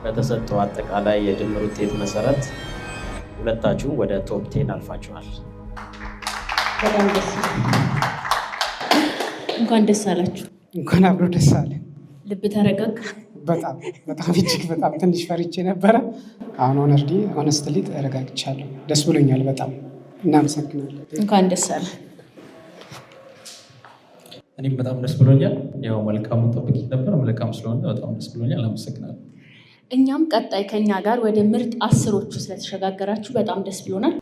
በተሰጠው አጠቃላይ የድምር ውጤት መሰረት ሁለታችሁም ወደ ቶፕ 10 አልፋችኋል። በጣም ደስ እንኳን ደስ አላችሁ። እንኳን አብሮ ደስ አለ። ልብ ተረጋጋ። በጣም እጅግ በጣም ትንሽ ፈርቼ ነበረ። አሁን ሆነስትሊ ተረጋግቻለሁ። ደስ ብሎኛል። በጣም እናመሰግናለን። እንኳን ደስ አለ። እኔም በጣም ደስ ብሎኛል። ያው መልካሙን ጠብቄ ነበር። መልካም ስለሆነ በጣም ደስ ብሎኛል። አመሰግናለሁ። እኛም ቀጣይ ከኛ ጋር ወደ ምርጥ 10ዎቹ ስለተሸጋገራችሁ በጣም ደስ ብሎናል።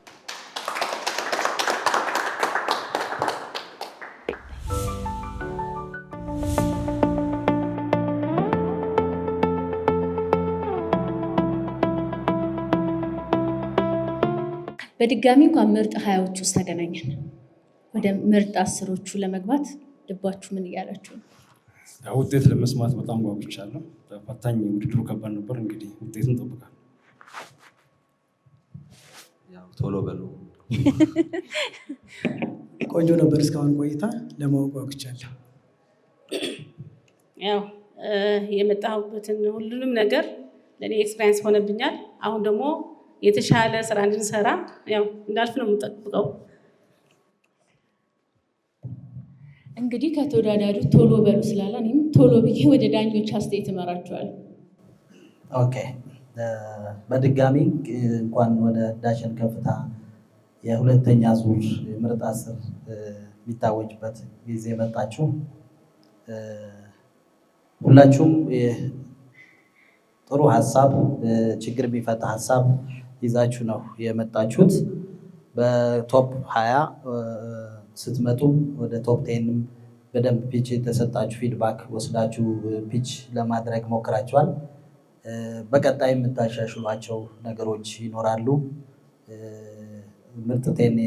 በድጋሚ እንኳን ምርጥ 20ዎቹ ውስጥ ተገናኘን። ወደ ምርጥ 10ዎቹ ለመግባት ልባችሁ ምን እያላችሁ ነው? ውጤት ለመስማት በጣም ጓጉቻለሁ። ፈታኝ ውድድሩ ከባድ ነበር። እንግዲህ ውጤቱን እንጠብቃለን። ቶሎ በሉ። ቆንጆ ነበር እስካሁን ቆይታ። ለማወቅ ጓጉቻለሁ። ያው የመጣሁበትን ሁሉንም ነገር ለእኔ ኤክስፔሪንስ ሆነብኛል። አሁን ደግሞ የተሻለ ስራ እንድንሰራ ያው እንዳልፍ ነው የምጠብቀው። እንግዲህ ከተወዳዳሪው ቶሎ በሉ ስላለ እኔም ቶሎ ብዬ ወደ ዳኞች አስተያየት እመራቸዋለሁ። ኦኬ፣ በድጋሚ እንኳን ወደ ዳሽን ከፍታ የሁለተኛ ዙር ምርጥ 10 የሚታወጅበት ጊዜ መጣችሁ። ሁላችሁም ጥሩ ሀሳብ፣ ችግር የሚፈታ ሀሳብ ይዛችሁ ነው የመጣችሁት። በቶፕ 20 ስትመጡ ወደ ቶፕ 10 በደንብ ፒች የተሰጣችሁ ፊድባክ ወስዳችሁ ፒች ለማድረግ ሞክራችኋል። በቀጣይ የምታሻሽሏቸው ነገሮች ይኖራሉ። ምርጥ 10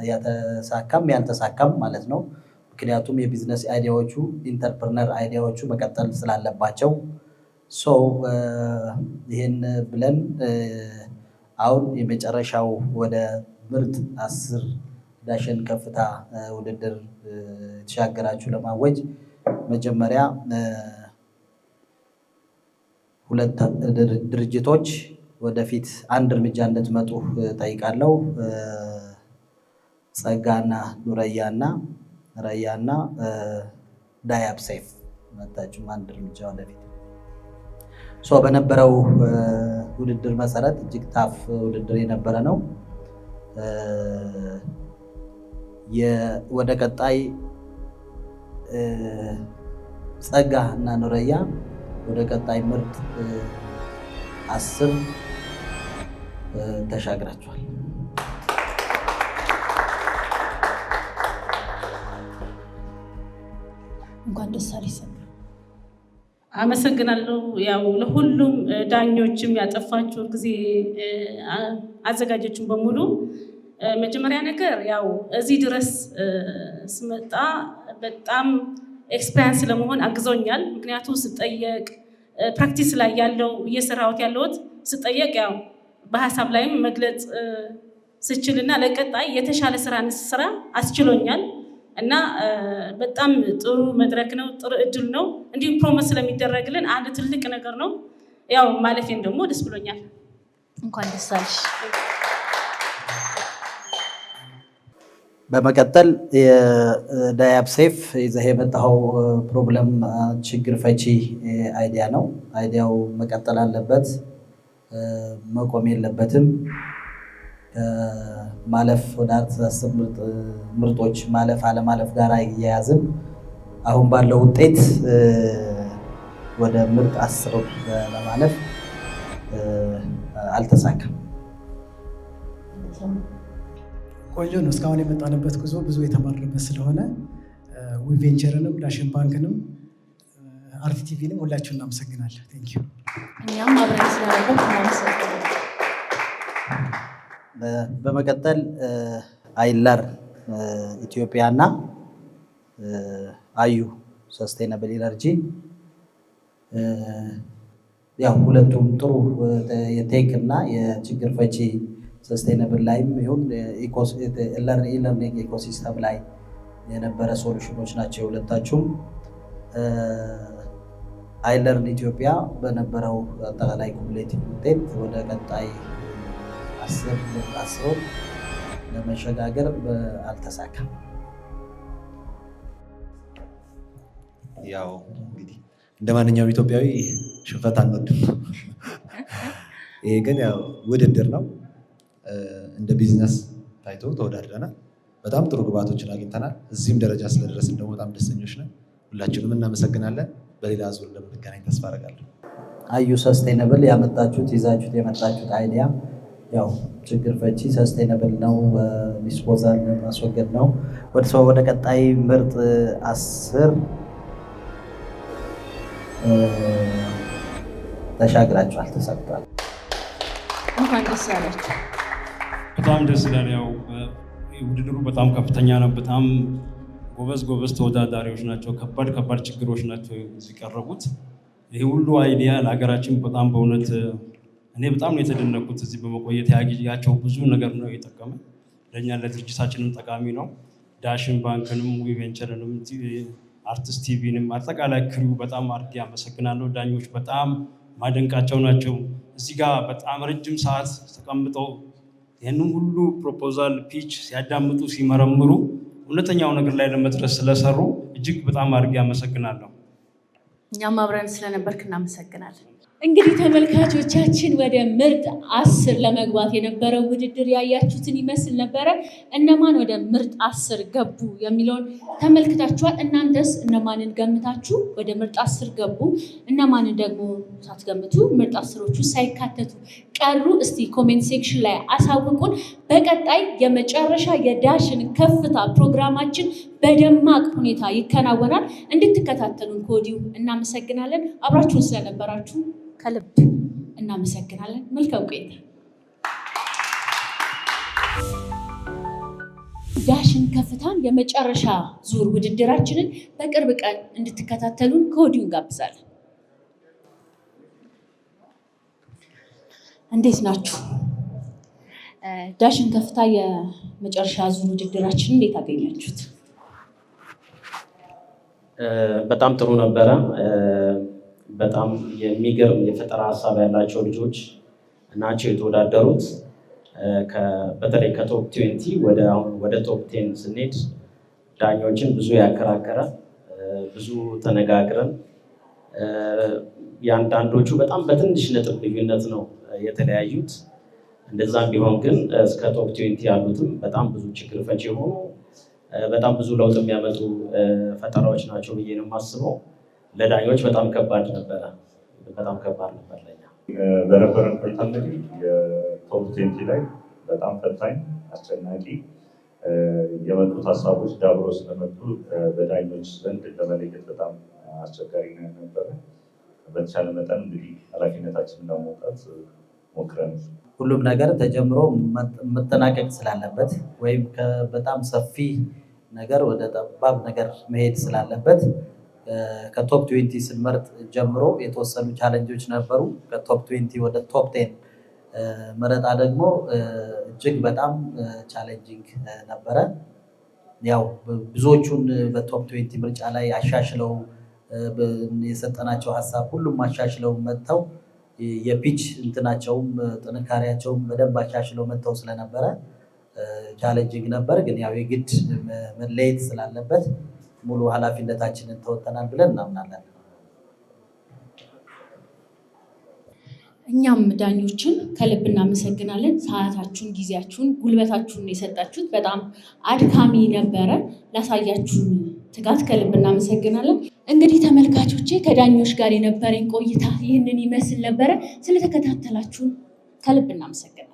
ያተሳካም ያልተሳካም ማለት ነው። ምክንያቱም የቢዝነስ አይዲያዎቹ ኢንተርፕርነር አይዲያዎቹ መቀጠል ስላለባቸው ይህን ብለን አሁን የመጨረሻው ወደ ምርጥ 10 ዳሽን ከፍታ ውድድር ተሻገራችሁ ለማወጅ መጀመሪያ 2 ድርጅቶች ወደፊት አንድ እርምጃ እንድትመጡ ጠይቃለሁ። ጸጋና ኑረያና ራያና ዳያብ ሰይፍ መጣችሁ አንድ እርምጃ ወደፊት። በነበረው ውድድር መሰረት እጅግ ታፍ ውድድር የነበረ ነው። ወደ ቀጣይ ጸጋ እና ኑረያ ወደ ቀጣይ ምርጥ 10 ተሻግራችኋል። እንኳን ደስ አለሽ። አመሰግናለሁ። ያው ለሁሉም ዳኞችም ያጠፋችሁ ጊዜ አዘጋጆችን በሙሉ መጀመሪያ ነገር ያው እዚህ ድረስ ስመጣ በጣም ኤክስፔሪንስ ለመሆን አግዞኛል። ምክንያቱም ስጠየቅ ፕራክቲስ ላይ ያለው እየሰራሁት ያለሁት ስጠየቅ ያው በሀሳብ ላይም መግለጽ ስችልና ለቀጣይ የተሻለ ስራ እንስራ አስችሎኛል እና በጣም ጥሩ መድረክ ነው፣ ጥሩ እድል ነው። እንዲሁም ፕሮሞት ስለሚደረግልን አንድ ትልቅ ነገር ነው። ያው ማለፌን ደግሞ ደስ ብሎኛል። እንኳን ደስ አለሽ። በመቀጠል የዳያብ ሴፍ ይዘህ የመጣኸው ፕሮብለም ችግር ፈቺ አይዲያ ነው። አይዲያው መቀጠል አለበት፣ መቆም የለበትም። ማለፍ ወደ 10 ምርጦች ማለፍ አለማለፍ ጋር እያያዝም አሁን ባለው ውጤት ወደ ምርጥ 10 ለማለፍ አልተሳካም። ቆንጆ ነው። እስካሁን የመጣንበት ጉዞ ብዙ የተማርንበት ስለሆነ ዊቬንቸርንም ዳሽን ባንክንም አርቲቲቪንም ሁላችሁን እናመሰግናለን። ቴንክ ዩ። እኛም አብረን ስላደረጉት እናመሰግናለን። በመቀጠል አይለር ኢትዮጵያ እና አዩ ሰስቴናብል ኢነርጂ ያው ሁለቱም ጥሩ የቴክ እና የችግር ፈቺ ሰስቴናብል ላይም ይሁን ኢለርኒንግ ኢኮሲስተም ላይ የነበረ ሶሉሽኖች ናቸው የሁለታችሁም። አይለርን ኢትዮጵያ በነበረው አጠቃላይ ኩሙሌቲቭ ውጤት ወደ ቀጣይ 10 ለመሸጋገር አልተሳካም። ያው እንግዲህ እንደ ማንኛውም ኢትዮጵያዊ ሽንፈት አንወድም። ይሄ ግን ያው ውድድር ነው። እንደ ቢዝነስ ታይቶ ተወዳድረናል። በጣም ጥሩ ግብዓቶችን አግኝተናል። እዚህም ደረጃ ስለደረስን ደግሞ በጣም ደስተኞች ነን። ሁላችሁንም እናመሰግናለን። በሌላ ዙር እንደምንገናኝ ተስፋ አደርጋለሁ። አዩ ሰስቴናብል ያመጣችሁት ይዛችሁት የመጣችሁት አይዲያ ያው ችግር ፈቺ ሰስቴናብል ነው፣ ዲስፖዛል ማስወገድ ነው። ወደ ቀጣይ ምርጥ 10 ተሻግራችኋል፣ ተሳክቷል። እንኳን ደስ ያላችሁ። በጣም ደስ ይላል። ያው ውድድሩ በጣም ከፍተኛ ነው። በጣም ጎበዝ ተወዳዳሪዎች ናቸው። ከባድ ችግሮች ናቸው እዚህ ቀረቡት። ይሄ ሁሉ አይዲያ ለሀገራችን በጣም በእውነት እኔ በጣም ነው የተደነኩት። እዚህ በመቆየት ያቸው ብዙ ነገር ነው የጠቀመ ለእኛ ለድርጅታችንም ጠቃሚ ነው። ዳሽን ባንክንም ዊቬንቸርንም አርቲስት ቲቪንም አጠቃላይ ክሪው በጣም አድርጌ አመሰግናለሁ። ዳኞች በጣም ማደንቃቸው ናቸው። እዚህ ጋር በጣም ረጅም ሰዓት ተቀምጠው ይህንን ሁሉ ፕሮፖዛል ፒች ሲያዳምጡ ሲመረምሩ እውነተኛው ነገር ላይ ለመድረስ ስለሰሩ እጅግ በጣም አድርጌ አመሰግናለሁ። እኛም አብረን ስለነበርክ እናመሰግናለን። እንግዲህ ተመልካቾቻችን ወደ ምርጥ 10 ለመግባት የነበረው ውድድር ያያችሁትን ይመስል ነበረ። እነማን ወደ ምርጥ 10 ገቡ የሚለውን ተመልክታችኋል። እናንተስ እነማንን ገምታችሁ ወደ ምርጥ 10 ገቡ? እነማንን ደግሞ ሳትገምቱ ምርጥ 10ዎቹ ሳይካተቱ ቀሩ? እስቲ ኮሜንት ሴክሽን ላይ አሳውቁን። በቀጣይ የመጨረሻ የዳሽን ከፍታ ፕሮግራማችን በደማቅ ሁኔታ ይከናወናል። እንድትከታተሉን ከወዲሁ እናመሰግናለን። አብራችሁን ስለነበራችሁ ከልብ እናመሰግናለን። መልካም ቆይታ። ዳሽን ከፍታን የመጨረሻ ዙር ውድድራችንን በቅርብ ቀን እንድትከታተሉን ከወዲሁ እንጋብዛለን። እንዴት ናችሁ? ዳሽን ከፍታ የመጨረሻ ዙር ውድድራችንን እንዴት አገኛችሁት? በጣም ጥሩ ነበረ። በጣም የሚገርም የፈጠራ ሀሳብ ያላቸው ልጆች ናቸው የተወዳደሩት። በተለይ ከቶፕ 20 ወደ ቶፕ 10 ስንሄድ ዳኞችን ብዙ ያከራከረ ብዙ ተነጋግረን የአንዳንዶቹ በጣም በትንሽ ነጥብ ልዩነት ነው የተለያዩት። እንደዛም ቢሆን ግን እስከ ቶፕ 20 ያሉትም በጣም ብዙ ችግር ፈቺ የሆኑ በጣም ብዙ ለውጥ የሚያመጡ ፈጠራዎች ናቸው ብዬ ነው የማስበው። ለዳኞች በጣም ከባድ ነበረ። በጣም ከባድ ነበር ለኛ። በነበረን ቆይታ እንግዲህ የቶፕ 20 ላይ በጣም ፈታኝ አስጨናቂ የመጡት ሀሳቦች ዳብሮ ስለመጡ በዳኞች ዘንድ ለመለየት በጣም አስቸጋሪ ነበረ። በተቻለ መጠን እንግዲህ ኃላፊነታችንን ለመውጣት ሞክረን ሁሉም ነገር ተጀምሮ መጠናቀቅ ስላለበት ወይም በጣም ሰፊ ነገር ወደ ጠባብ ነገር መሄድ ስላለበት ከቶፕ 20 ስንመርጥ ጀምሮ የተወሰኑ ቻሌንጆች ነበሩ። ከቶፕ 20 ወደ ቶፕ 10 መረጣ ደግሞ እጅግ በጣም ቻሌንጂንግ ነበረ። ያው ብዙዎቹን በቶፕ 20 ምርጫ ላይ አሻሽለው የሰጠናቸው ሀሳብ ሁሉም አሻሽለው መጥተው የፒች እንትናቸውም ጥንካሬያቸውም በደንብ አሻሽለው መጥተው ስለነበረ ቻሌንጂንግ ነበር። ግን ያው የግድ መለየት ስላለበት ሙሉ ኃላፊነታችንን ተወጥተናል ብለን እናምናለን። እኛም ዳኞችን ከልብ እናመሰግናለን። ሰዓታችሁን፣ ጊዜያችሁን፣ ጉልበታችሁን የሰጣችሁት በጣም አድካሚ ነበረ። ላሳያችሁን ትጋት ከልብ እናመሰግናለን። እንግዲህ ተመልካቾቼ ከዳኞች ጋር የነበረኝ ቆይታ ይህንን ይመስል ነበረ። ስለተከታተላችሁን ከልብ እናመሰግናለን።